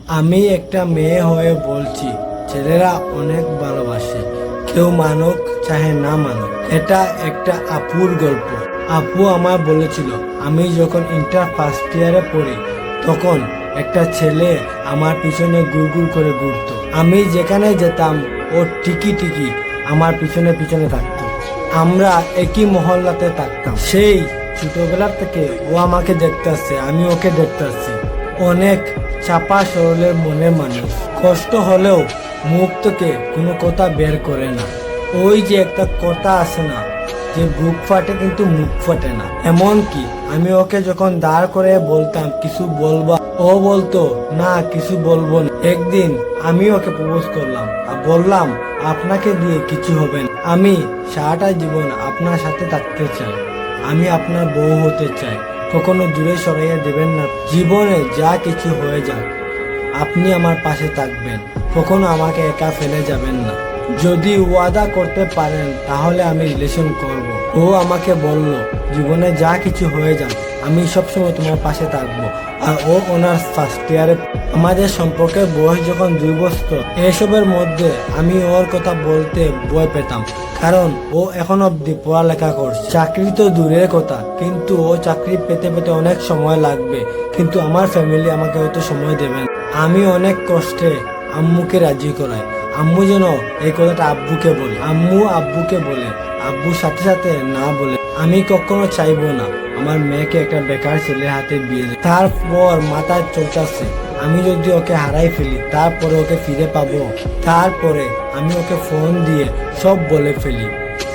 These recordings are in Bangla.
আমি একটা মেয়ে হয়ে বলছি, ছেলেরা অনেক ভালোবাসে, কেউ মানুক চাহে না মানুক। এটা একটা আপুর গল্প। আপু আমার বলেছিল, আমি যখন ইন্টার ফার্স্ট ইয়ারে পড়ি তখন একটা ছেলে আমার পিছনে গুড় করে ঘুরতো। আমি যেখানে যেতাম ও টিকি টিকি আমার পিছনে পিছনে থাকতো। আমরা একই মহল্লাতে থাকতাম। সেই ছোটবেলার থেকে ও আমাকে দেখতে আসছে, আমি ওকে দেখতে আসছি। অনেক চাপা সরলের মনের মানুষ, কষ্ট হলেও মুখ থেকে কোনো কথা বের করে না। ওই যে একটা কথা আছে না, যে বুক ফাটে কিন্তু মুখ ফাটে না। এমনকি আমি ওকে যখন দাঁড় করে বলতাম কিছু বলবা, ও বলতো না কিছু বলবো না। একদিন আমি ওকে প্রপোজ করলাম আর বললাম, আপনাকে দিয়ে কিছু হবে না, আমি সারাটা জীবন আপনার সাথে থাকতে চাই, আমি আপনার বউ হতে চাই, কখনো দূরে সরাইয়া দেবেন না। জীবনে যা কিছু হয়ে যাক আপনি আমার পাশে থাকবেন, কখনো আমাকে একা ফেলে যাবেন না। যদি ওয়াদা করতে পারেন তাহলে আমি রিলেশন করব। ও আমাকে বলল, জীবনে যা কিছু হয়ে যাক আমি সবসময় তোমার পাশে থাকবো। আর ও ওনার ফার্স্ট ইয়ারে। আমাদের সম্পর্কের বয়স যখন 2 বছর, এসবের মধ্যে আমি ওর কথা বলতে ভয় পেতাম, কারণ ও এখন অব্দি পড়ালেখা করছে। চাকরি তো দূরের কথা, কিন্তু ও চাকরি পেতে পেতে অনেক সময় লাগবে, কিন্তু আমার ফ্যামিলি আমাকে হয়তো সময় দেবে না। আমি অনেক কষ্টে আম্মুকে রাজি করাই, আম্মু যেন এই কথাটা আব্বুকে বলে, আম্মু আব্বুকে বলে, আব্বুর সাথে সাথে না বলে। আমি কখনো চাইবো না আমার মেয়েকে একটা বেকার ছেলের হাতে বিয়ে দেয়। তারপর মাথায় চলতেছে, আমি যদি ওকে হারাই ফেলি তারপরে ওকে ফিরে পাবো। তারপরে আমি ওকে ফোন দিয়ে সব বলে ফেলি।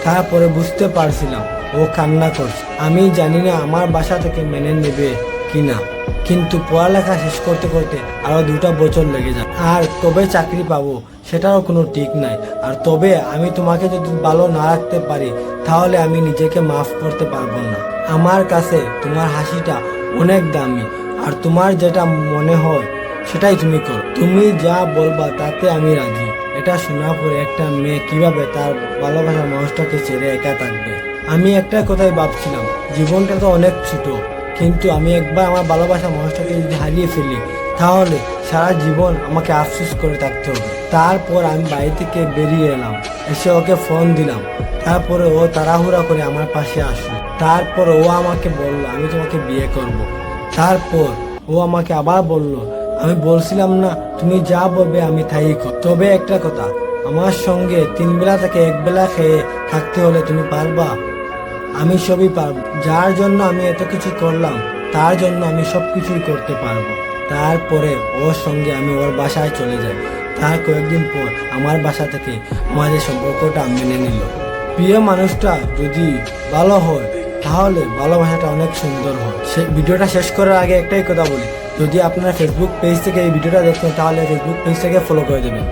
তারপরে বুঝতে পারছিলাম ও কান্না করছে। আমি জানি না আমার বাসা থেকে মেনে নেবে কিনা, কিন্তু পড়ালেখা শেষ করতে করতে আরো 2টা বছর লেগে যায়। আর তবে চাকরি পাবো সেটারও কোনো ঠিক নাই। আর তবে আমি তোমাকে যদি ভালো না রাখতে পারি তাহলে আমি নিজেকে মাফ করতে পারবো না। আমার কাছে তোমার হাসিটা অনেক দামি, আর তোমার যেটা মনে হয় সেটাই তুমি করো। তুমি যা বলবা তাতে আমি রাজি। এটা শোনার পরে একটা মেয়ে কিভাবে তার ভালোবাসার মানুষটাকে ছেড়ে একা থাকবে? আমি একটা কথাই ভাবছিলাম, জীবনটা তো অনেক ছোট, কিন্তু আমি একবার আমার ভালোবাসার মানুষটাকে যদি হারিয়ে ফেলি তাহলে সারা জীবন আমাকে আফসোস করে থাকতে হবে। তারপর আমি বাড়ি থেকে বেরিয়ে এলাম, এসে ওকে ফোন দিলাম। তারপরে ও তাড়াহুড়া করে আমার পাশে আসলো। তারপর ও আমাকে বলল, আমি তোমাকে বিয়ে করব। তারপর ও আমাকে আবার বলল, আমি বলছিলাম না তুমি যা বলবে আমি তাই করব। তবে একটা কথা, আমার সঙ্গে 3 বেলা থেকে 1 বেলা খেয়ে থাকতে হলে তুমি পারবা? আমি সবই পারবো। যার জন্য আমি এত কিছু করলাম তার জন্য আমি সবকিছুই করতে পারবো। তারপরে ওর সঙ্গে আমি ওর বাসায় চলে যাই। তার কয়েকদিন পর আমার বাসা থেকে আমাদের সম্পর্কটা মেনে নিল। প্রিয় মানুষটা যদি ভালো হয় তাহলে ভালোবাসাটা অনেক সুন্দর হয়। ভিডিওটা শেষ করার আগে একটাই কথা বলি, যদি আপনারা ফেসবুক পেজ থেকে এই ভিডিওটা দেখছেন তাহলে ফেসবুক পেজটাকে ফলো করে দেবেন।